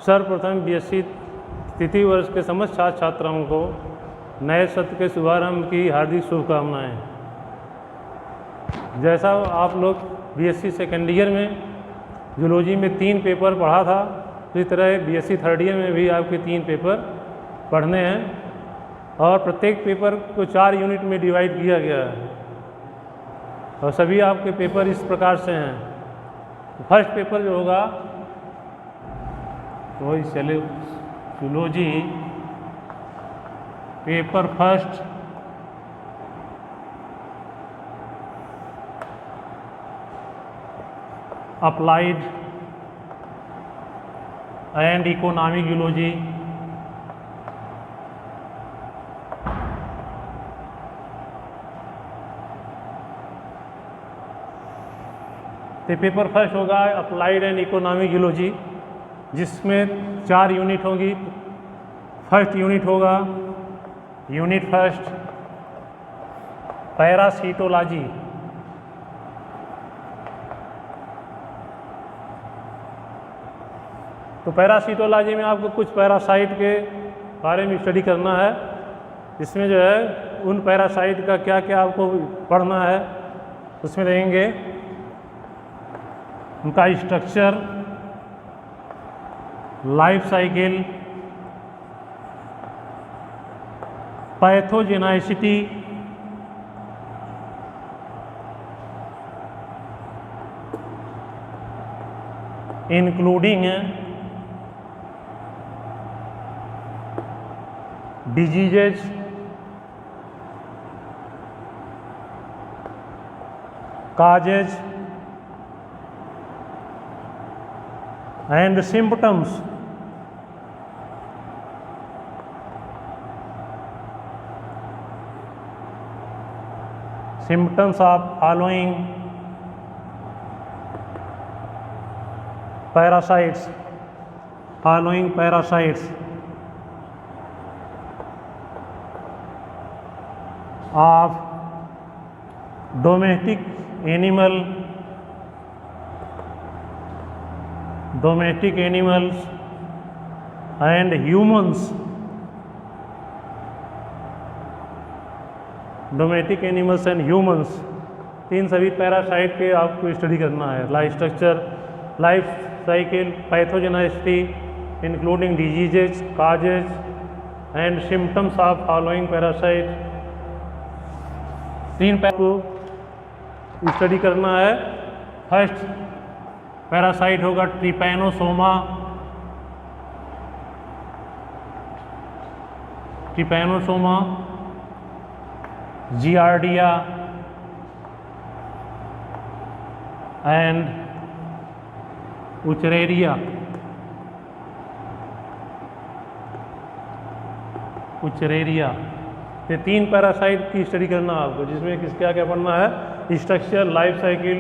सर्वप्रथम बीएससी तृतीय वर्ष के समस्त छात्र छात्राओं को नए सत्र के शुभारंभ की हार्दिक शुभकामनाएं। जैसा आप लोग बीएससी सेकेंड ईयर में जूलॉजी में 3 पेपर पढ़ा था, इसी तरह बीएससी थर्ड ईयर में भी आपके 3 पेपर पढ़ने हैं और प्रत्येक पेपर को 4 यूनिट में डिवाइड किया गया है और सभी आपके पेपर इस प्रकार से हैं। फर्स्ट पेपर जो होगा वही चले zoology paper first applied and economic zoology, तो पेपर फर्स्ट होगा अप्लाइड एंड इकोनॉमिक जूलॉजी, जिसमें 4 यूनिट होंगी। फर्स्ट यूनिट होगा यूनिट फर्स्ट पैरासीटोलॉजी। तो पैरासीटोलॉजी में आपको कुछ पैरासाइट के बारे में स्टडी करना है। इसमें जो है उन पैरासाइट का क्या क्या आपको पढ़ना है, उसमें देखेंगे उनका structure, life cycle, pathogenicity, including diseases, causes and symptoms. Symptoms of following parasites, of domestic animals and humans। Domestic animals and humans, इन सभी पैरासाइट के आपको स्टडी करना है। Life structure, life cycle, pathogenicity, including diseases, causes and symptoms of following parasite, 3 को study करना है। First parasite होगा ट्रिपैनोसोमा, जियार्डिया एंड उचरेरिया। ये 3 पैरासाइट की स्टडी करना है आपको, जिसमें क्या क्या पढ़ना है, structure, life cycle,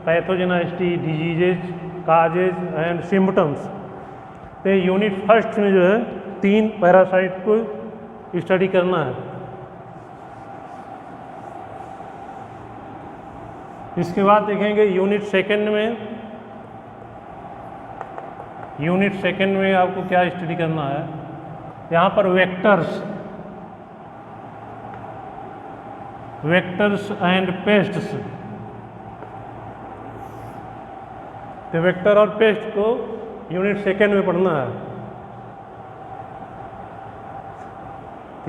pathogenicity, diseases, causes and symptoms. तो यूनिट फर्स्ट में जो है 3 पैरासाइट को स्टडी करना है। इसके बाद देखेंगे यूनिट सेकंड में आपको क्या स्टडी करना है। यहाँ पर वेक्टर्स एंड पेस्ट्स, तो वेक्टर और पेस्ट को यूनिट सेकंड में पढ़ना है।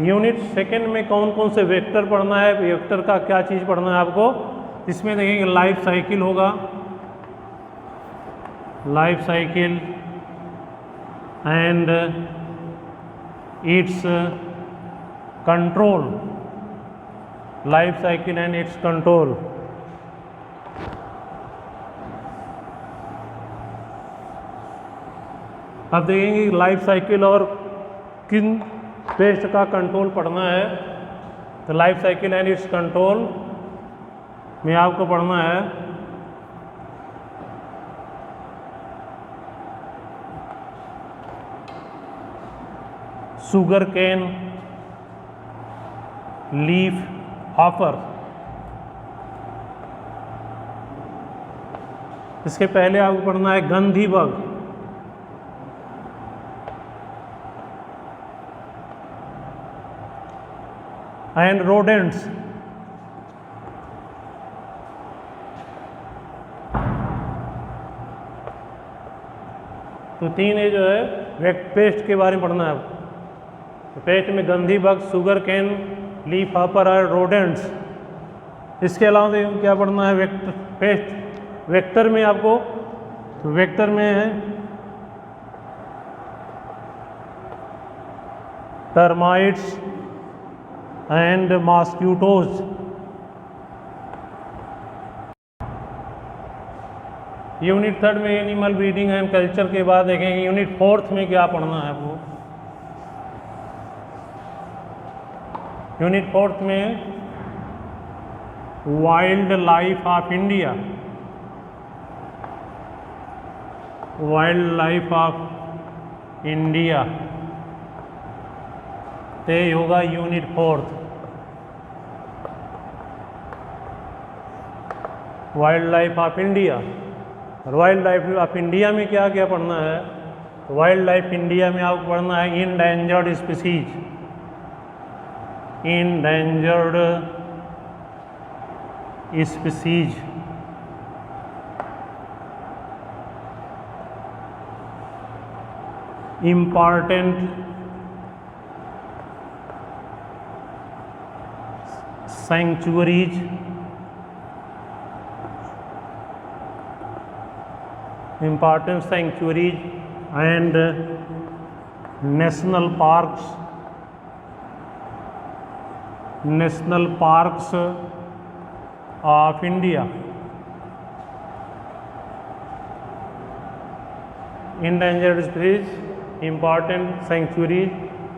यूनिट सेकंड में कौन कौन से वेक्टर पढ़ना है, वेक्टर का क्या चीज़ पढ़ना है आपको। इसमें देखेंगे लाइफ साइकिल होगा, life cycle and it's control, life cycle and it's control. अब देखेंगे लाइफ साइकिल और किन पेस्ट का कंट्रोल पढ़ना है। तो life cycle and it's control में आपको पढ़ना है शुगर केन लीफ हॉपर। इसके पहले आपको पढ़ना है गंधी बग, एंड रोडेंट्स। तो 3 ये जो है पेस्ट के बारे में पढ़ना है आपको। तो पेस्ट में गंधी bug, sugar cane, leaf hopper और रोडेंट्स। इसके अलावा देखो क्या पढ़ना है पेस्ट वेक्टर में आपको। तो वेक्टर में है टर्माइट्स एंड मॉस्किटोज। यूनिट 3 में एनिमल ब्रीडिंग एंड कल्चर के बाद देखेंगे यूनिट 4 में क्या पढ़ना है आपको। यूनिट 4 में wild life of India. Wild life of India ते होगा unit 4। Wild life of India. और वाइल्ड लाइफ ऑफ इंडिया में क्या क्या पढ़ना है। तो वाइल्ड लाइफ इंडिया में आपको पढ़ना है endangered species. Endangered species, important sanctuaries, important sanctuaries and national parks of India. Endangered species, important sanctuaries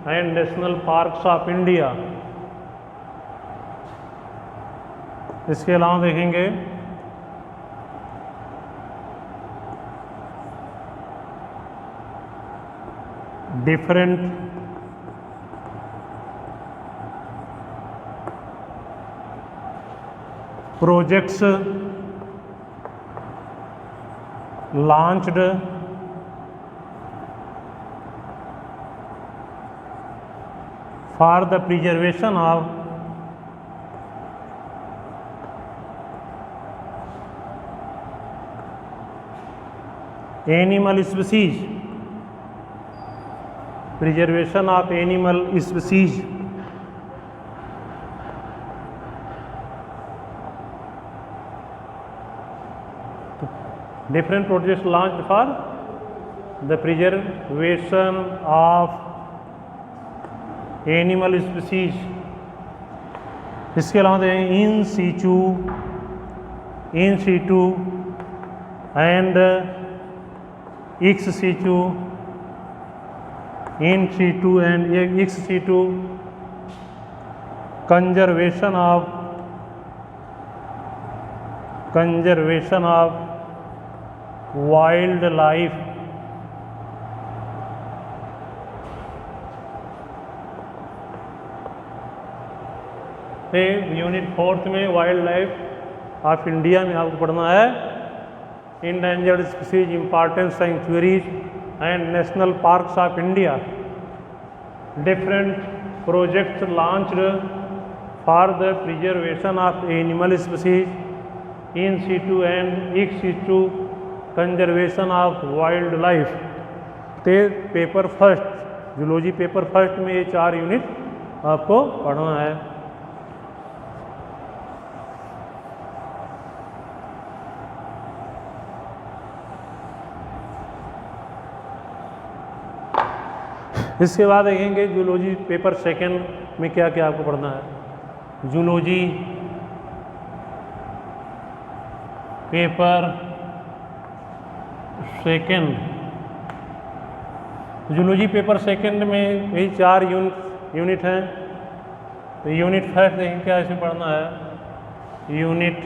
and national parks of India. इसके अलावा देखेंगे different projects launched for the preservation of animal species. Preservation of animal species. Different projects launch for the preservation of animal species. इसके अलावा देखें in situ and ex situ, in situ and ex situ conservation of wildlife। Unit 4 में wild life of India में आपको पढ़ना है endangered species, important sanctuaries and national parks of India. Different projects launched for the preservation of animal species in situ and ex situ conservation of wildlife। ते paper first zoology paper first में ये 4 unit आपको पढ़ना है। इसके बाद देखेंगे zoology paper second में क्या क्या आपको पढ़ना है। Zoology paper second. Zoology paper second में यही 4 यूनिट हैं। तो यूनिट फर्स्ट देखेंगे क्या इसमें पढ़ना है। यूनिट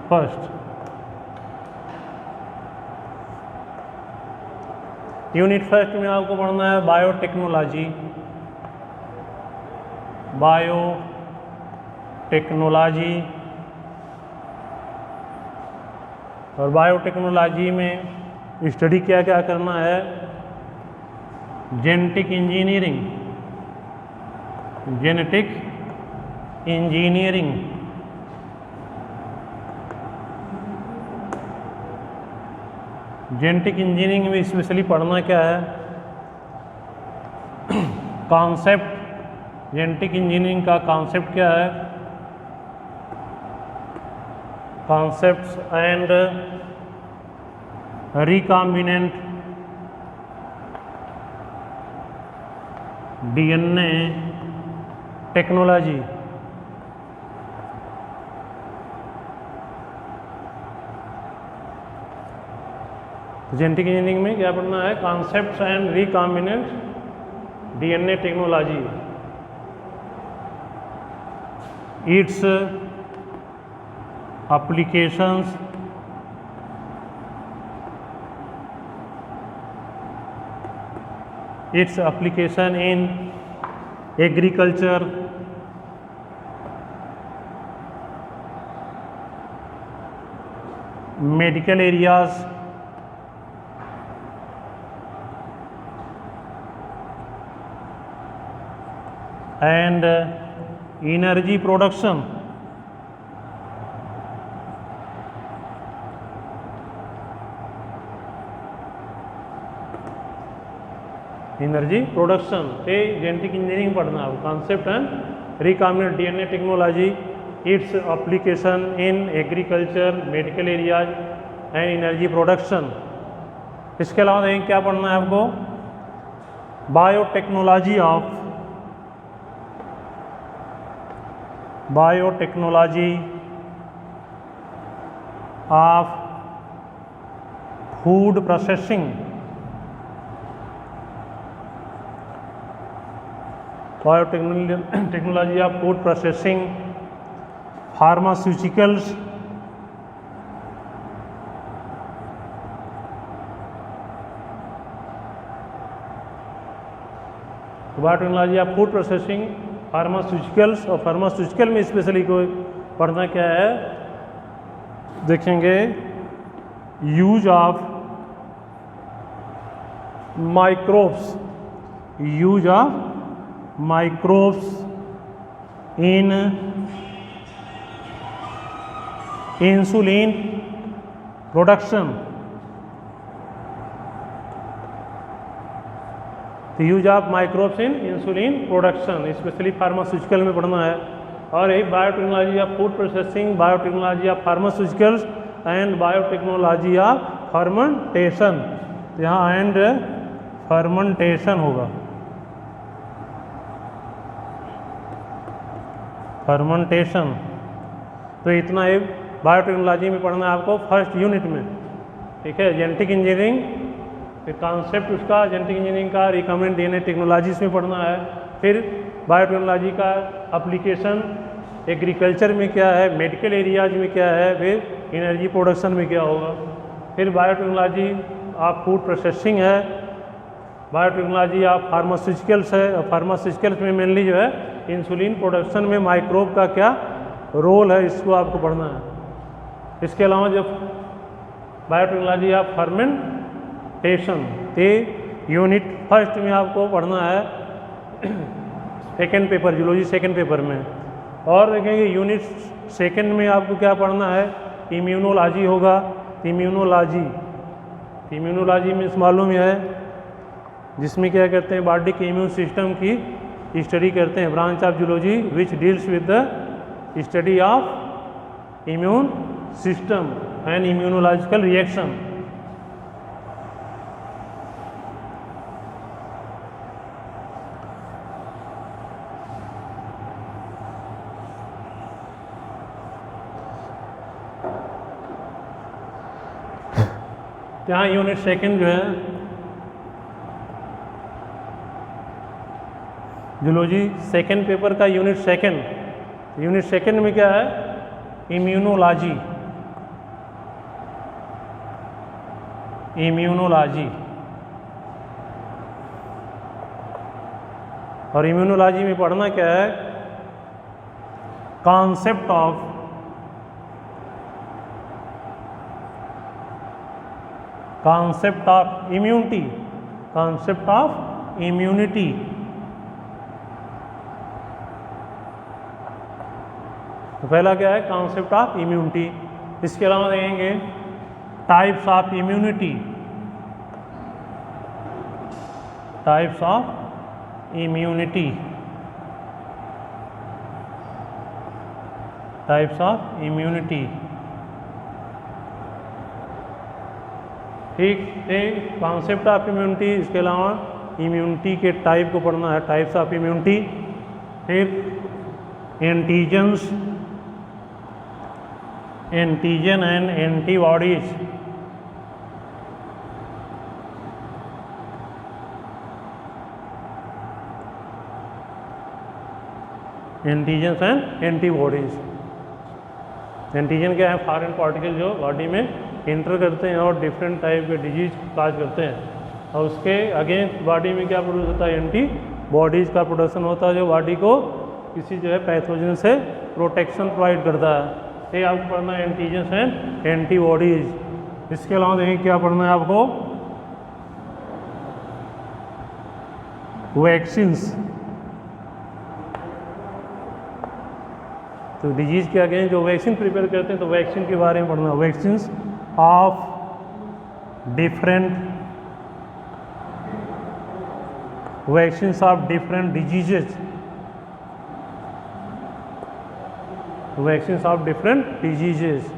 फर्स्ट, यूनिट फर्स्ट में आपको पढ़ना है बायोटेक्नोलॉजी। बायोटेक्नोलॉजी और बायोटेक्नोलॉजी में स्टडी क्या क्या करना है। Genetic engineering, genetic engineering. Genetic engineering में स्पेशली पढ़ना क्या है, कॉन्सेप्ट, जेनेटिक इंजीनियरिंग का कॉन्सेप्ट क्या है, concepts and recombinant DNA technology. Genetic engineering में क्या पढ़ना है, concepts and recombinant DNA technology, it's applications, its application in agriculture, medical areas, and energy production। Energy production पे जेनेटिक इंजीनियरिंग पढ़ना है, concept and recombinant DNA technology, its application in agriculture, medical areas and energy production. इसके अलावा देखिए क्या पढ़ना है आपको, biotechnology of food processing, biotechnology of food processing, pharmaceuticals, biotechnology of food processing, pharmaceuticals. और फार्मास्यूटिकल में स्पेशली को पढ़ना क्या है, देखेंगे use of microbes, use of microbes in insulin production। तो use of microbes in insulin production specially pharmaceutical में पढ़ना है। और यही biotechnology of food processing, biotechnology of pharmaceuticals and biotechnology of fermentation. यहाँ एंड फर्मेंटेशन होगा, फर्मेंटेशन। तो इतना एक बायोटेक्नोलॉजी में पढ़ना है आपको फर्स्ट यूनिट में, ठीक है। जेनेटिक इंजीनियरिंग फिर कॉन्सेप्ट उसका जेनेटिक इंजीनियरिंग का, रिकॉम्बिनेंट डीएनए टेक्नोलॉजीज में पढ़ना है। फिर बायोटेक्नोलॉजी का एप्लीकेशन एग्रीकल्चर में क्या है, मेडिकल एरियाज में क्या है, फिर एनर्जी प्रोडक्शन में क्या होगा। फिर बायोटेक्नोलॉजी ऑफ फूड प्रोसेसिंग है, बायोटेक्नोलॉजी ऑफ फार्मास्यूटिकल्स है। और फार्मास्यूटिकल्स में मेनली जो है इंसुलिन प्रोडक्शन में माइक्रोब का क्या रोल है, इसको आपको पढ़ना है। इसके अलावा जब बायोटेक्नोलॉजी ऑफ फर्मेंटेशन, ते यूनिट फर्स्ट में आपको पढ़ना है second paper, zoology second paper में। और देखेंगे यूनिट सेकेंड में आपको क्या पढ़ना है, इम्यूनोलॉजी होगा। इम्यूनोलॉजी, इम्यूनोलॉजी मीन्स मालूम है जिसमें क्या कहते हैं, बॉडी के इम्यून सिस्टम की स्टडी करते हैं, branch of zoology which deals with the study of immune system and immunological reaction. यहाँ यूनिट सेकंड जो है जूलॉजी सेकंड पेपर का यूनिट सेकंड, यूनिट सेकंड में क्या है, इम्यूनोलॉजी, इम्यूनोलॉजी। और इम्यूनोलॉजी में पढ़ना क्या है, concept of immunity, concept of immunity तो पहला क्या है, कॉन्सेप्ट ऑफ इम्यूनिटी। इसके अलावा देखेंगे types of immunity, types of immunity, types of immunity. ठीक है, कॉन्सेप्ट ऑफ इम्यूनिटी। इसके अलावा इम्यूनिटी के टाइप को पढ़ना है, टाइप्स ऑफ इम्यूनिटी। फिर antigens, antigen and antibodies, antigens and antibodies. Antigen क्या है, फॉरेन पार्टिकल जो बॉडी में इंटर करते हैं और डिफरेंट टाइप के डिजीज काज करते हैं, और उसके अगेंस्ट बॉडी में क्या प्रोड्यूस होता है, एंटीबॉडीज का प्रोडक्शन होता है, जो बॉडी को किसी जो है पैथोजन से प्रोटेक्शन प्रोवाइड करता है। ये आपको पढ़ना है एंटीजेंस एंड एंटीबॉडीज। इसके अलावा देखिए क्या पढ़ना है आपको, वैक्सीन्स। तो डिजीज के अगेंस्ट जो वैक्सीन प्रिपेयर करते हैं, तो वैक्सीन के बारे में पढ़ना, vaccines of different, vaccines of different diseases, vaccines of different diseases.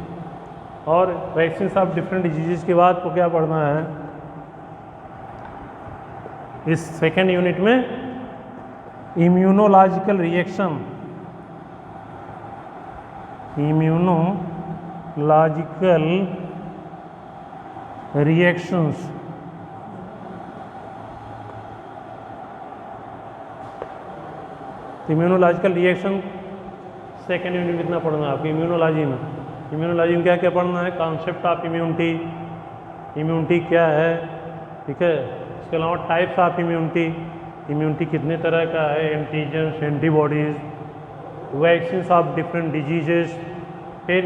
और वैक्सीन्स ऑफ डिफरेंट डिजीजेज के बाद को क्या पढ़ना है, इस सेकेंड यूनिट में immunological reaction, immunological reactions. Immunological reaction second unit कितना पढ़ना है आपको, इम्यूनोलॉजी में। इम्यूनोलॉजी में क्या क्या पढ़ना है, कॉन्सेप्ट ऑफ इम्यूनिटी, इम्यूनिटी क्या है, ठीक है। इसके अलावा टाइप्स ऑफ इम्यूनिटी, इम्यूनिटी कितने तरह का है, antigens, antibodies, vaccines of different diseases, फिर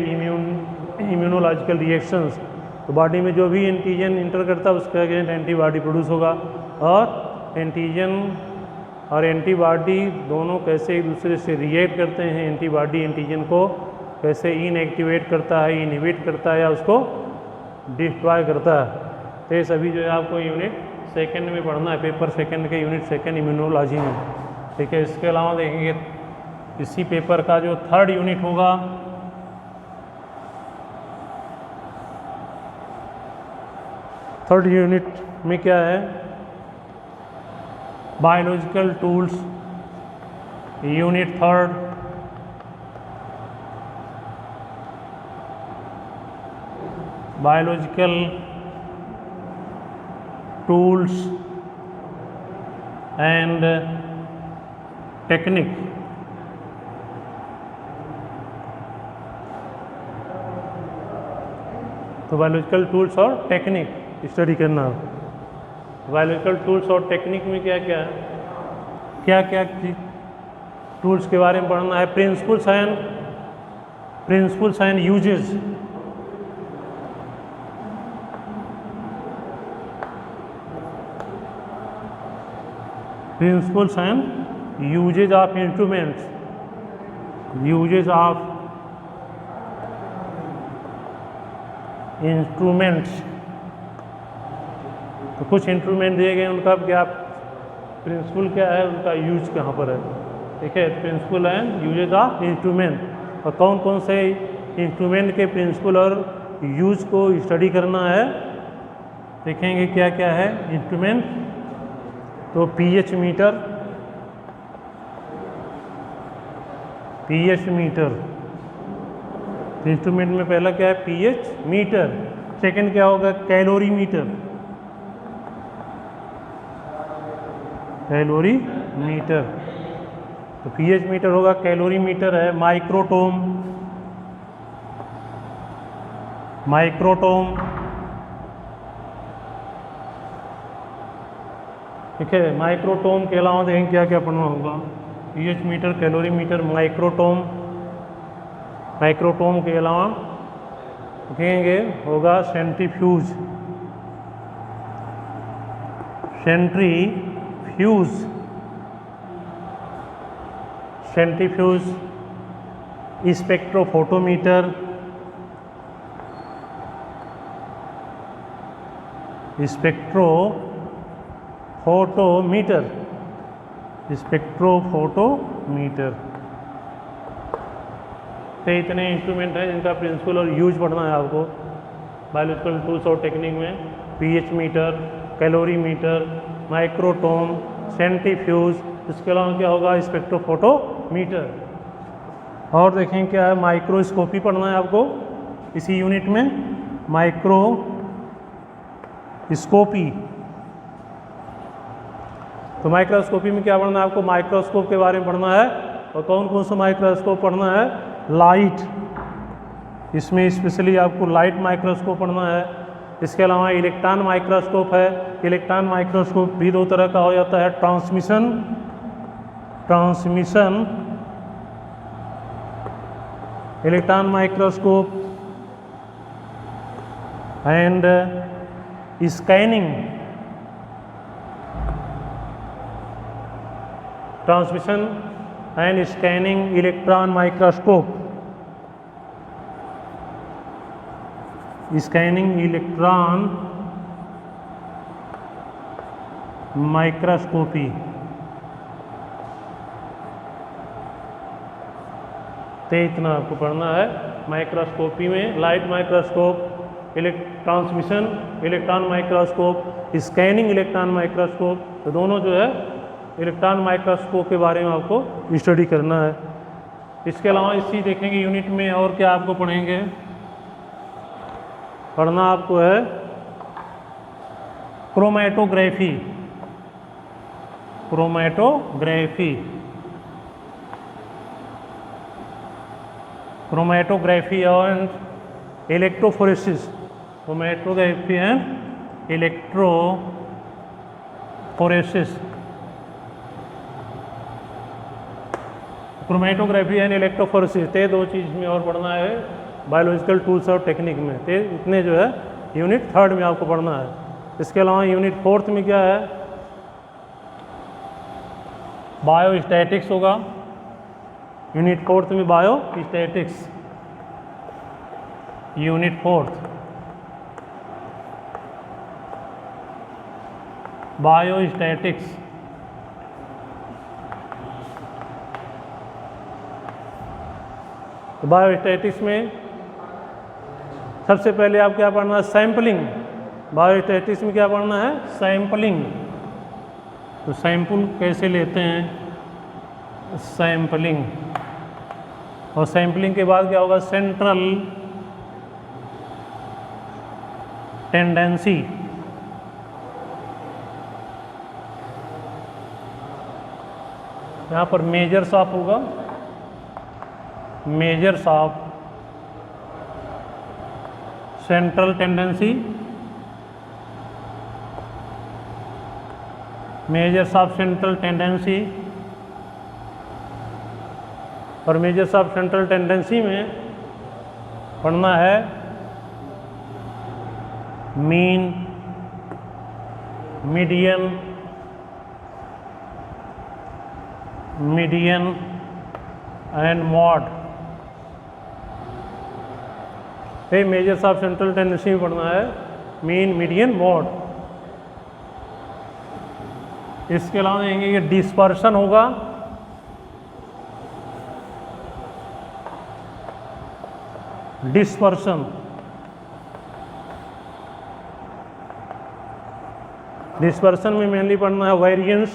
इम्यूनोलॉजिकल रिएक्शंस। तो बॉडी में जो भी एंटीजन इंटर करता है उसके अगेंस्ट एंटीबॉडी प्रोड्यूस होगा, और एंटीजन और एंटीबॉडी दोनों कैसे एक दूसरे से रिएक्ट करते हैं, एंटीबॉडी एंटीजन को कैसे इनएक्टिवेट करता है, इनहिबिट करता है या उसको डिस्ट्रॉय करता है। तो ये सभी जो है आपको यूनिट सेकंड में पढ़ना है, पेपर सेकंड के यूनिट सेकंड इम्यूनोलॉजी में, ठीक है। इसके अलावा देखेंगे इसी पेपर का जो थर्ड यूनिट होगा, थर्ड यूनिट में क्या है, biological tools, unit third. Biological tools and technique. तो बायोलॉजिकल टूल्स और टेक्निक स्टडी करना। बायोलॉजिकल टूल्स और टेक्निक में क्या क्या है, क्या क्या टूल्स के बारे में पढ़ना है, principles and uses, principles and uses of instruments, uses of instruments. तो कुछ इंस्ट्रूमेंट दिए गए, उनका क्या प्रिंसिपल क्या है, उनका यूज कहाँ पर है, ठीक है। Principle and uses of instrument, और कौन कौन से इंस्ट्रूमेंट के प्रिंसिपल और यूज को स्टडी करना है, देखेंगे क्या क्या है इंस्ट्रूमेंट। तो pH meter, pH meter instrument में पहला क्या है, पीएच मीटर। सेकंड क्या होगा, कैलोरी मीटर, कैलोरी मीटर। तो पीएच मीटर होगा, कैलोरी मीटर है। माइक्रोटोम, माइक्रोटोम, ठीक है। माइक्रोटोम के अलावा देखेंगे क्या क्या पढ़ना होगा, pH meter, calorie meter, microtome. Microtome के अलावा देखेंगे होगा centrifuge, centrifuge, centrifuge, spectrophotometer, spectrophotometer, spectrophotometer. तो इतने इंस्ट्रूमेंट हैं जिनका प्रिंसिपल और यूज पढ़ना है आपको बायोलॉजिकल टूल्स और टेक्निक में। PH meter, calorimeter, microtome, centrifuge, इसके अलावा क्या होगा स्पेक्ट्रोफोटोमीटर। और देखें क्या है, माइक्रोस्कोपी पढ़ना है आपको इसी यूनिट में, माइक्रोस्कोपी। तो माइक्रोस्कोपी में क्या पढ़ना है आपको, माइक्रोस्कोप के बारे में पढ़ना है। और कौन कौन सा माइक्रोस्कोप पढ़ना है, लाइट, इसमें स्पेशली आपको लाइट माइक्रोस्कोप पढ़ना है। इसके अलावा इलेक्ट्रॉन माइक्रोस्कोप है। इलेक्ट्रॉन माइक्रोस्कोप भी दो तरह का हो जाता है, transmission electron microscope and scanning, transmission and scanning electron microscope, scanning electron microscopy. तो इतना आपको पढ़ना है माइक्रोस्कोपी में, light microscope, transmission electron microscope, scanning electron microscope. तो दोनों जो है इलेक्ट्रॉन माइक्रोस्कोप के बारे में आपको स्टडी करना है। इसके अलावा इसी देखेंगे यूनिट में और क्या आपको पढ़ेंगे, पढ़ना आपको है क्रोमैटोग्राफी, क्रोमैटोग्राफी, क्रोमैटोग्राफी और electrophoresis, chromatography and electrophoresis, chromatography and electrophoresis. ते दो चीज़ में और पढ़ना है बायोलॉजिकल टूल्स और टेक्निक में। ते इतने जो है यूनिट 3 में आपको पढ़ना है। इसके अलावा यूनिट 4 में क्या है, बायोस्टैटिक्स होगा। यूनिट 4 में बायोस्टैटिक्स, यूनिट 4 बायोस्टैटिक्स। तो बायोस्टैटिक्स में सबसे पहले आप क्या पढ़ना है, सैम्पलिंग। बायोस्टैटिक्स में क्या पढ़ना है, सैम्पलिंग। तो सैंपल कैसे लेते हैं, सैम्पलिंग। और सैम्पलिंग के बाद क्या होगा, सेंट्रल टेंडेंसी। यहाँ पर मेजर्स ऑफ होगा, measures of central tendency, measures of central tendency. और मेजर्स ऑफ सेंट्रल टेंडेंसी में पढ़ना है mean, median, median and mod. ये मेजर्स ऑफ सेंट्रल टेंडेंसी में पढ़ना है मीन, मीडियन, मॉड। इसके अलावा देखेंगे ये डिस्पर्शन होगा, डिस्पर्शन। डिस्पर्शन में मेनली पढ़ना है variance,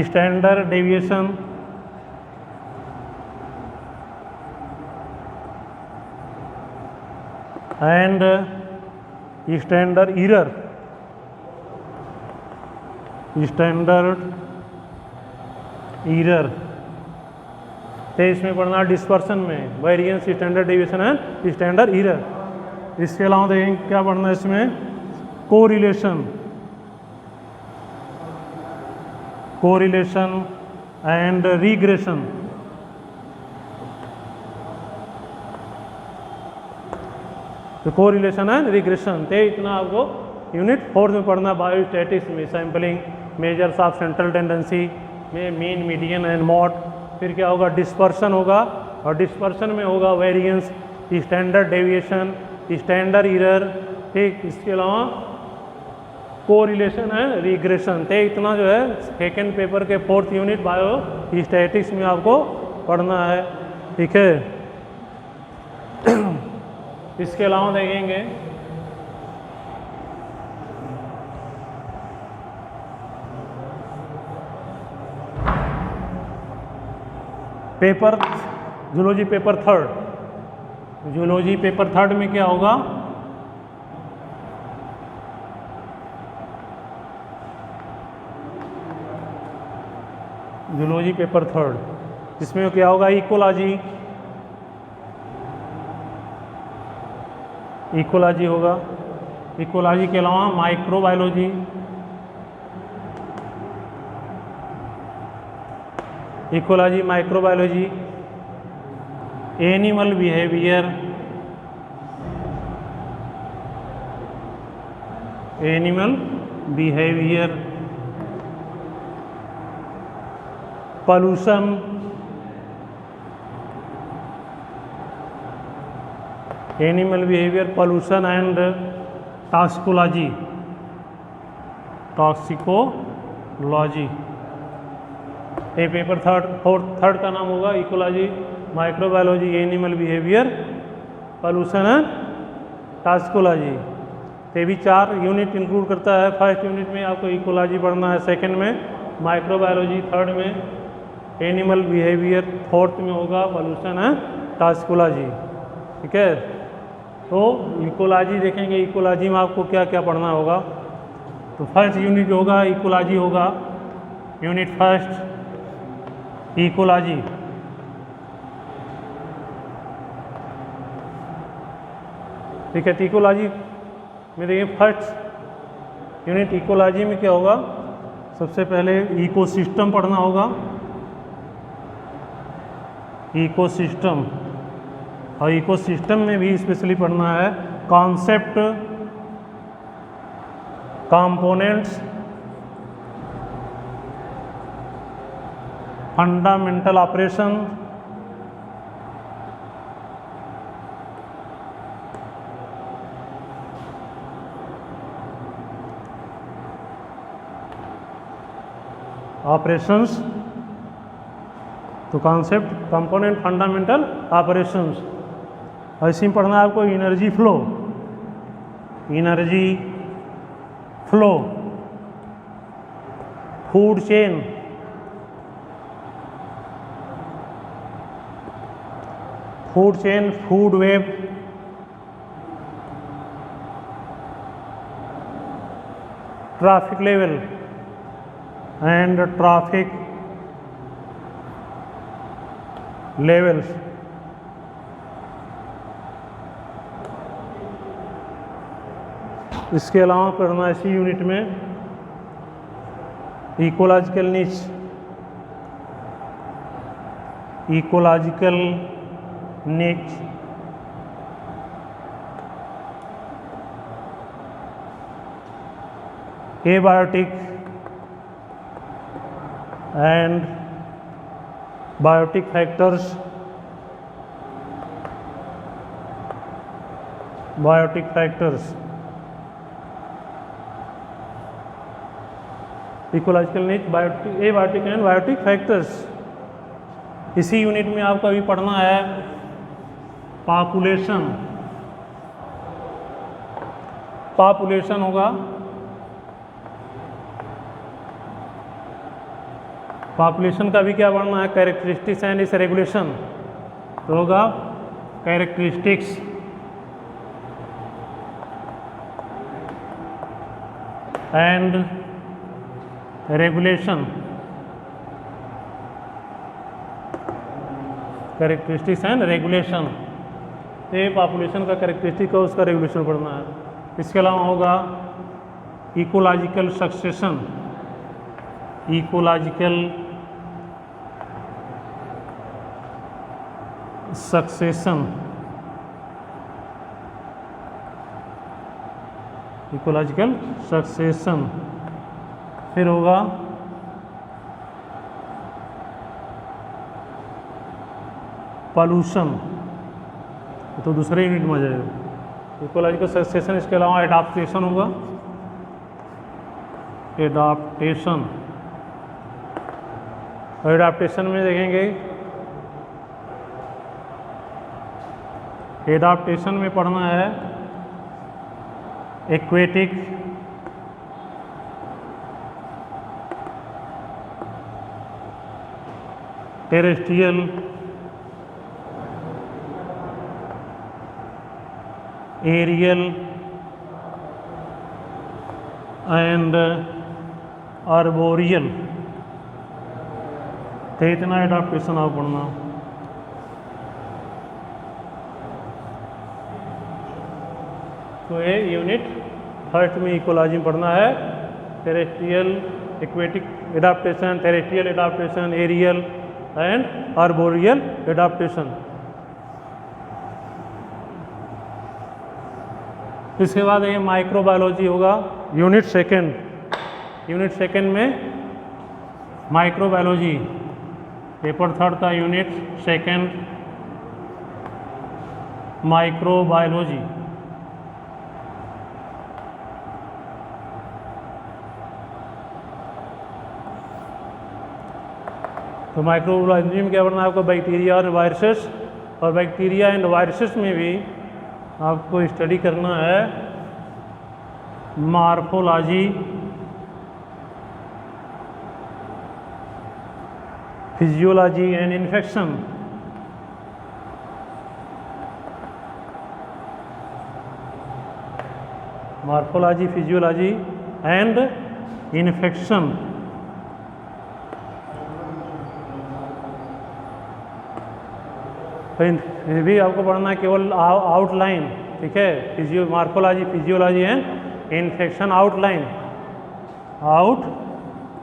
standard deviation, and standard error, standard error. तो इसमें पढ़ना डिस्पर्शन में variance, standard deviation and standard error. इसके अलावा देखेंगे क्या पढ़ना है इसमें, कोरिलेशन, कोरिलेशन एंड रिग्रेशन। तो कोरिलेशन एंड रिग्रेशन। तो इतना आपको यूनिट 4 में पढ़ना, बायोस्टैटिक्स में sampling, measures of central tendency, में मीन, मीडियन एंड मॉड। फिर क्या होगा, डिस्पर्सन होगा, और डिस्पर्सन में होगा variance, standard deviation, standard error. ठीक, इसके अलावा कोरिलेशन है, रिग्रेशन। तो इतना जो है सेकेंड पेपर के 4th यूनिट बायो स्टैटिक्स में आपको पढ़ना है। ठीक है, इसके अलावा देखेंगे paper zoology paper 3rd। Zoology paper 3rd में क्या होगा, जूलॉजी पेपर 3rd, इसमें क्या होगा, इकोलॉजी, इकोलॉजी होगा। इकोलॉजी के अलावा microbiology, ecology, microbiology, animal behaviour, animal behaviour, pollution, animal behaviour, pollution and toxicology, toxicology. ये पेपर 3rd का नाम होगा ecology, microbiology, animal behaviour, pollution and toxicology. ये भी 4 यूनिट इंक्लूड करता है। फर्स्ट यूनिट में आपको इकोलॉजी पढ़ना है, सेकंड में माइक्रोबायोलॉजी, थर्ड में एनिमल बिहेवियर, फोर्थ में होगा पॉल्यूशन एंड टॉक्सिकोलॉजी। ठीक है, तो इकोलॉजी देखेंगे, इकोलॉजी में आपको क्या क्या पढ़ना होगा। तो फर्स्ट यूनिट होगा इकोलॉजी होगा, यूनिट फर्स्ट इकोलॉजी। ठीक है, तो इकोलॉजी में देखिए फर्स्ट यूनिट इकोलॉजी में क्या होगा, सबसे पहले इकोसिस्टम पढ़ना होगा, इकोसिस्टम। और इकोसिस्टम में भी स्पेशली पढ़ना है concept, components, fundamental operation, operations. तो कॉन्सेप्ट, कंपोनेंट, फंडामेंटल ऑपरेशंस। ऐसे ही पढ़ना है आपको energy flow, energy flow, food chain, food chain, food web, traffic level and traffic levels. इसके अलावा पढ़ना इसी यूनिट में ecological niche, ecological niche, abiotic and biotic factors, biotic factors. Ecological niche, biotic, abiotic and biotic factors. इसी unit में आपको अभी पढ़ना है पॉपुलेशन, पॉपुलेशन होगा, पॉपुलेशन का भी क्या पढ़ना है, कैरेक्टरिस्टिक्स एंड इस रेगुलेशन। तो होगा characteristics and regulation, characteristics and regulation. ये पॉपुलेशन का कैरेक्टरिस्टिक है, उसका रेगुलेशन पढ़ना है। इसके अलावा होगा ecological succession, ecological succession, ecological succession. फिर होगा पॉल्यूशन, तो दूसरे यूनिट में आ जाएगा। इकोलॉजिकल सक्सेशन, इसके अलावा एडाप्टेशन होगा, एडाप्टेशन। और एडाप्टेशन में देखेंगे, एडाप्टेशन में पढ़ना है aquatic, terrestrial, aerial and arboreal. तो इतना एडाप्टेशन आप पढ़ना। तो ये यूनिट फर्स्ट में इकोलॉजी में पढ़ना है, terrestrial aquatic adaptation, terrestrial adaptation, aerial and arboreal adaptation. इसके बाद ये माइक्रोबायोलॉजी होगा, यूनिट सेकंड। यूनिट सेकंड में माइक्रोबायोलॉजी, पेपर थर्ड का यूनिट सेकंड माइक्रोबायोलॉजी। तो माइक्रोबायोलॉजी में क्या पढ़ना है आपको, बैक्टीरिया और वायरसेस। और बैक्टीरिया एंड वायरसेस में भी आपको स्टडी करना है morphology, physiology and infection. Morphology, physiology and infection. ये भी आपको पढ़ना है केवल आउटलाइन, ठीक है। Morphology, physiology and infection outline, outline.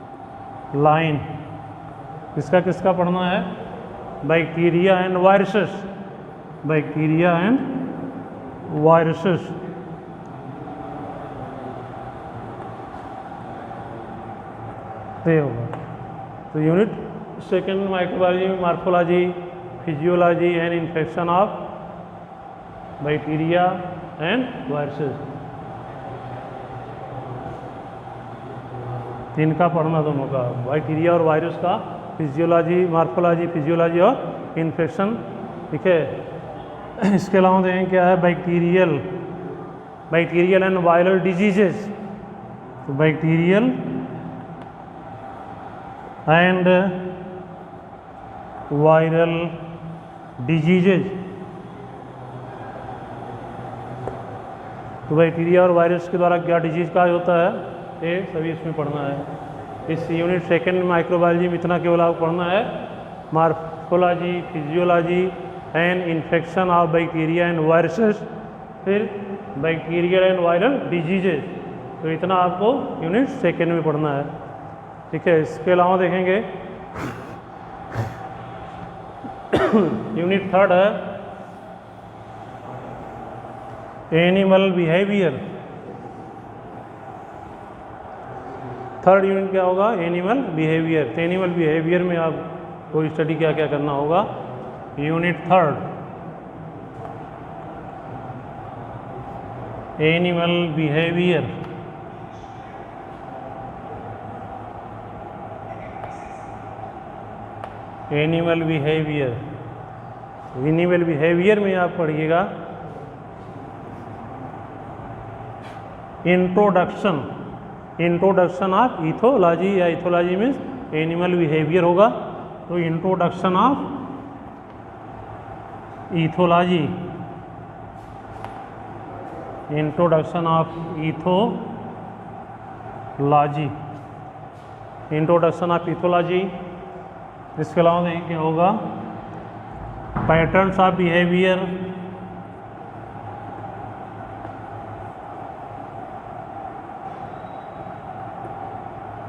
इसका किसका पढ़ना है, bacteria and viruses, bacteria and viruses. ये होगा। तो यूनिट सेकंड माइक्रोबायोलॉजी में morphology, physiology and infection of bacteria and viruses, तीन का पढ़ना दोनों का, बैक्टीरिया और वायरस का, फिजियोलॉजी, मॉर्फोलॉजी, फिजियोलॉजी और इन्फेक्शन, ठीक है। इसके अलावा देखें क्या है, bacterial, bacterial and viral diseases. तो बैक्टीरियल एंड वायरल डिजीजेज। तो बैक्टीरिया और वायरस के द्वारा क्या डिजीज का होता है, ये सभी इसमें पढ़ना है। इस यूनिट सेकंड माइक्रोबायोलॉजी में इतना केवल आपको पढ़ना है, morphology, physiology and infection of bacteria and viruses, फिर बैक्टीरियल एंड वायरल डिजीजेज। तो इतना आपको यूनिट सेकंड में पढ़ना है, ठीक है। इसके अलावा देखेंगे यूनिट थर्ड है एनिमल बिहेवियर। थर्ड यूनिट क्या होगा, एनिमल बिहेवियर। तो एनिमल बिहेवियर में आपको स्टडी क्या क्या करना होगा, unit third animal behaviour. Animal behaviour, animal behaviour में आप पढ़िएगा इंट्रोडक्शन, इंट्रोडक्शन ऑफ इथोलॉजी, या इथोलॉजी मीन्स एनिमल बिहेवियर होगा। तो introduction of ethology, introduction of ethology, introduction of ethology. इसके अलावा नहीं क्या होगा, patterns of behaviour,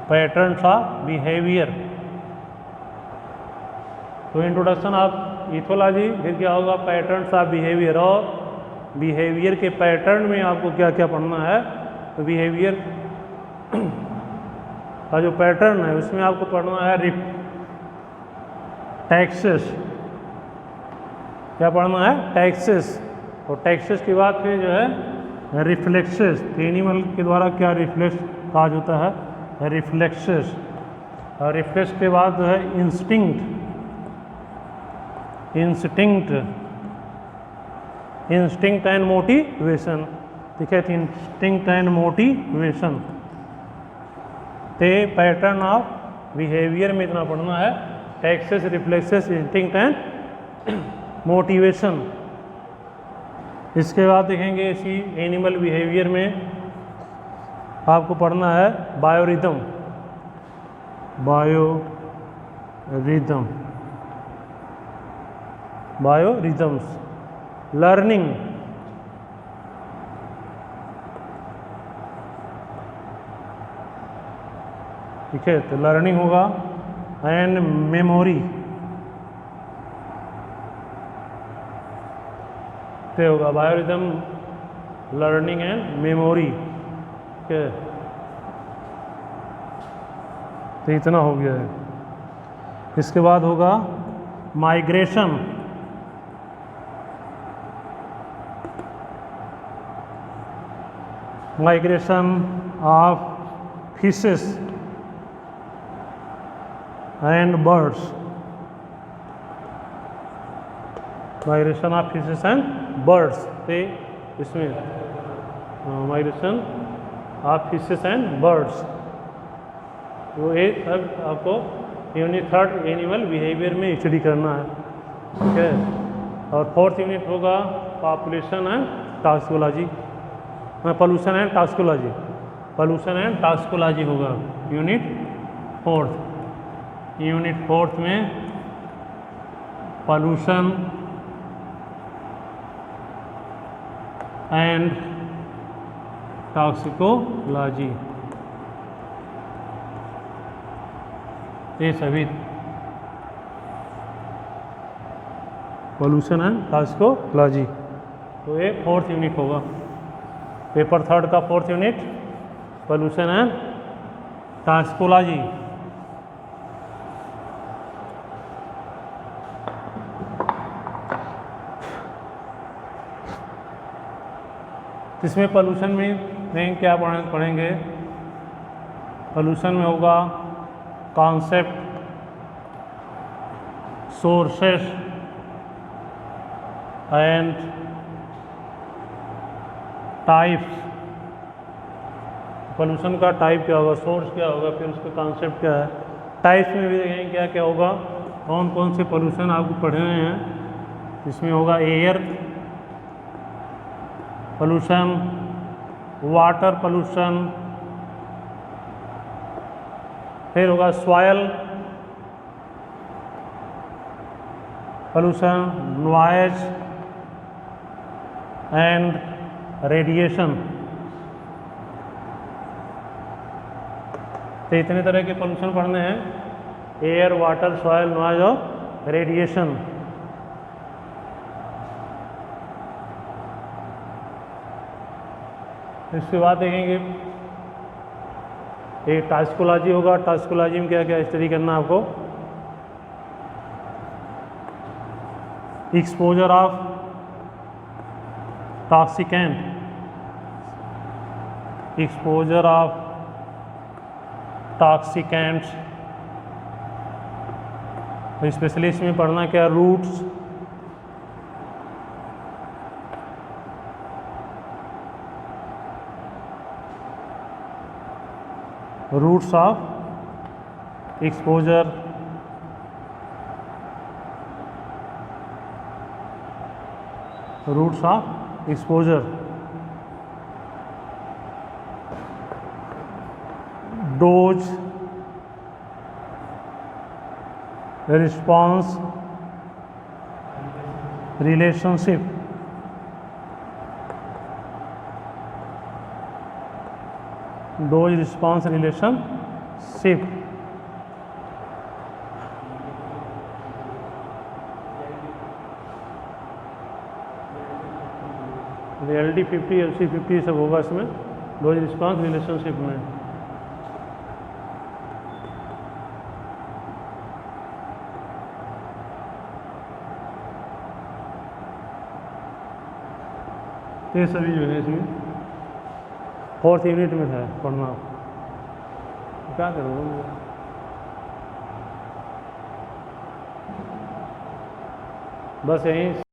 patterns of behaviour. तो इंट्रोडक्शन ऑफ इथोलॉजी, फिर क्या होगा, पैटर्न्स ऑफ बिहेवियर। और बिहेवियर के पैटर्न में आपको क्या क्या पढ़ना है, तो बिहेवियर का जो पैटर्न है उसमें आपको पढ़ना है टैक्सेस, क्या पढ़ना है? टैक्सेस। और टैक्सेस के बाद फिर जो है रिफ्लेक्सेस। एनिमल के द्वारा क्या रिफ्लेक्स काज होता है? रिफ्लेक्सेस। और रिफ्लेक्स के बाद जो है इंस्टिंक्ट एंड मोटिवेशन। ठीक है, इंस्टिंक्ट एंड मोटिवेशन। ते पैटर्न ऑफ बिहेवियर में इतना पढ़ना है, taxes, reflexes, instinct and motivation. इसके बाद देखेंगे इसी एनिमल बिहेवियर में आपको पढ़ना है बायोरिदम। बायोरिदम्स, लर्निंग, ठीक है, तो लर्निंग होगा एंड मेमोरी से होगा बायोरिदम, लर्निंग एंड मेमोरी। ठीक है, तो इतना हो गया है। इसके बाद होगा migration. Migration of fishes and birds. Migration of fishes and birds पे इसमें migration of fishes and birds. वो एक सब आपको यूनिट 3 एनिमल बिहेवियर में स्टडी करना है। ठीक है, और 4th यूनिट होगा population and toxicology, pollution and toxicology. Pollution and toxicology होगा यूनिट 4th। यूनिट 4th में पोल्यूशन एंड टॉक्सिकोलॉजी, ये सभी पोल्यूशन एंड टॉक्सिकोलॉजी। तो ये 4th यूनिट होगा, पेपर 3rd का 4th unit pollution and toxicology. इसमें पोल्यूशन में क्या पढ़ेंगे? पोल्यूशन में होगा concept, sources and types. Pollution का टाइप क्या होगा, सोर्स क्या होगा, फिर उसका कॉन्सेप्ट क्या है। टाइप्स में भी देखेंगे क्या क्या होगा, कौन कौन से पोल्यूशन आपको पढ़ने हैं। इसमें होगा एयर पोल्यूशन, वाटर पोल्यूशन, फिर होगा soil pollution, noise and radiation. तो इतने तरह के पोल्यूशन पढ़ने हैं, एयर, वाटर, सॉइल, नॉइज और रेडिएशन। इसके बाद देखेंगे एक टॉक्सिकोलॉजी होगा। टॉक्सिकोलॉजी में क्या क्या स्टडी करना है आपको? Exposure of toxicant, exposure of toxicants. Specially इसमें पढ़ना क्या? Routes, routes of exposure, routes of exposure, dose, response relationship, dose response relationship. LD 50, LC 50 सब होगा इसमें, डोज रिस्पॉन्स रिलेशनशिप में। ये सभी जो है इसमें 4th यूनिट में है पढ़ना। क्या करूँ, बस यहीं